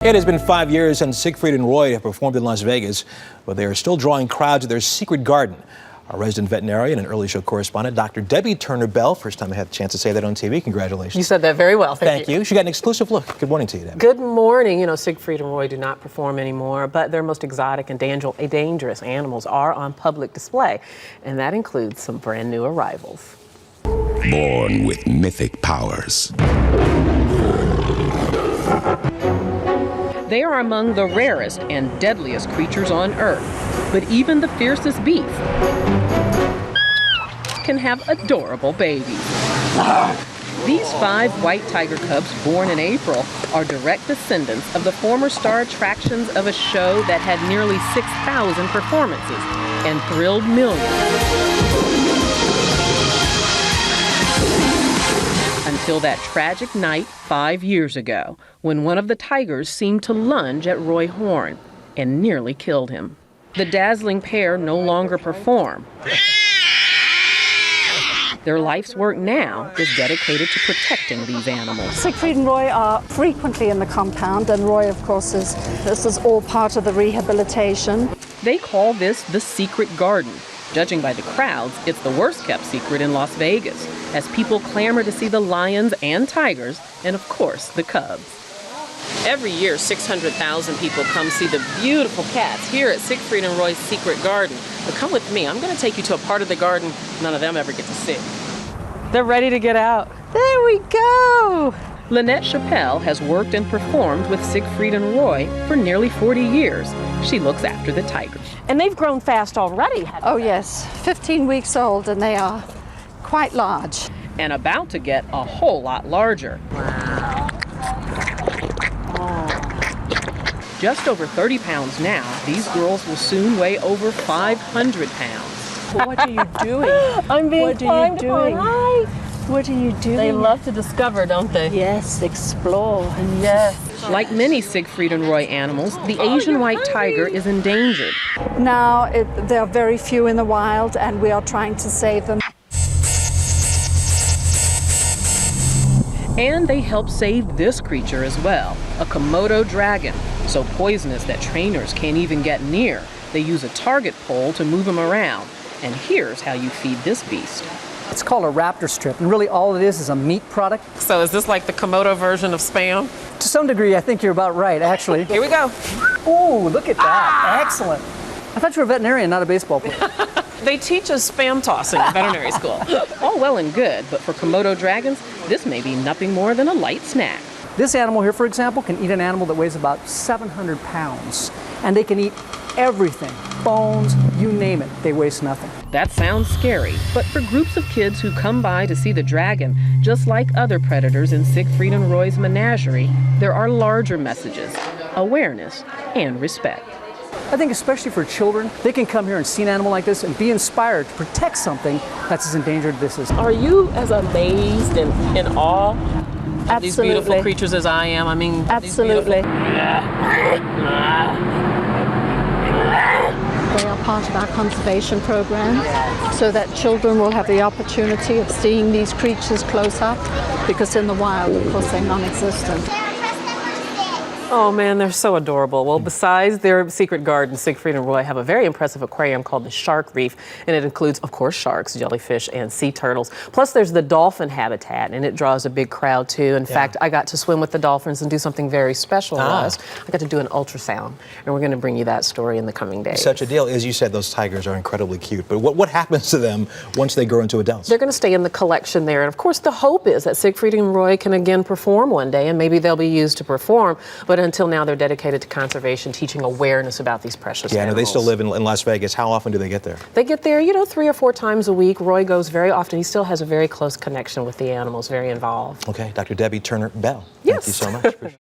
It has been 5 years since Siegfried and Roy have performed in Las Vegas, but they are still drawing crowds at their secret garden. Our resident veterinarian and early show correspondent, Dr. Debbye Turner-Bell, first time I had a chance to say that on TV. Congratulations. You said that very well. Thank you. She got an exclusive look. Good morning to you, Debbye. Good morning. You know, Siegfried and Roy do not perform anymore, but their most exotic and dangerous animals are on public display, and that includes some brand new arrivals. Born with mythic powers. They are among the rarest and deadliest creatures on Earth, but even the fiercest beast can have adorable babies. These 5 white tiger cubs born in April are direct descendants of the former star attractions of a show that had nearly 6,000 performances and thrilled millions. Until that tragic night 5 years ago, when one of the tigers seemed to lunge at Roy Horn and nearly killed him. The dazzling pair no longer perform. Their life's work now is dedicated to protecting these animals. Siegfried and Roy are frequently in the compound, and Roy, of course, this is all part of the rehabilitation. They call this the secret garden. Judging by the crowds, it's the worst kept secret in Las Vegas, as people clamor to see the lions and tigers, and of course, the cubs. Every year, 600,000 people come see the beautiful cats here at Siegfried and Roy's secret garden. But come with me, I'm going to take you to a part of the garden none of them ever get to see. They're ready to get out. There we go! LYNETTE CHAPPELL has worked and performed with Siegfried and Roy for nearly 40 years. She looks after the tigers. And they've grown fast already. Oh yes, 15 weeks old, and they are quite large. And about to get a whole lot larger. Wow. Just over 30 pounds now, these girls will soon weigh over 500 pounds. What are you doing? I'm being What are you doing? Hi. What are you doing? They love to discover, don't they? Yes, explore. Yes. Like many Siegfried and Roy animals, the Asian white tiger is endangered. Now, there are very few in the wild, and we are trying to save them. And they help save this creature as well, a Komodo dragon, so poisonous that trainers can't even get near. They use a target pole to move him around. And here's how you feed this beast. It's called a raptor strip, and really all it is a meat product. So is this like the Komodo version of Spam? To some degree, I think you're about right, actually. Here we go. Ooh, look at that. Excellent. I thought you were a veterinarian, not a baseball player. They teach us spam tossing at veterinary school. All well and good, but for Komodo dragons, this may be nothing more than a light snack. This animal here, for example, can eat an animal that weighs about 700 pounds. And they can eat everything, bones, you name it, they waste nothing. That sounds scary, but for groups of kids who come by to see the dragon, just like other predators in Siegfried and Roy's menagerie, there are larger messages, awareness, and respect. I think especially for children, they can come here and see an animal like this and be inspired to protect something that's as endangered as this is. Are you as amazed and in awe of these beautiful creatures as I am? I mean, absolutely. They are part of our conservation program, so that children will have the opportunity of seeing these creatures close up, because in the wild, of course, they're non-existent. Oh man, they're so adorable. Well, besides their secret garden, Siegfried and Roy have a very impressive aquarium called the Shark Reef, and it includes, of course, sharks, jellyfish, and sea turtles. Plus, there's the dolphin habitat, and it draws a big crowd too. In fact, I got to swim with the dolphins and do something very special. I got to do an ultrasound, and we're going to bring you that story in the coming days. Such a deal. As you said, those tigers are incredibly cute, but what happens to them once they grow into adults? They're going to stay in the collection there, and of course, the hope is that Siegfried and Roy can again perform one day, and maybe they'll be used to perform, but until now, they're dedicated to conservation, teaching awareness about these precious animals. Yeah, no, they still live in Las Vegas. How often do they get there? They get there, you know, 3 or 4 times a week. Roy goes very often. He still has a very close connection with the animals, very involved. Okay, Dr. Debbye Turner-Bell. Yes. Thank you so much.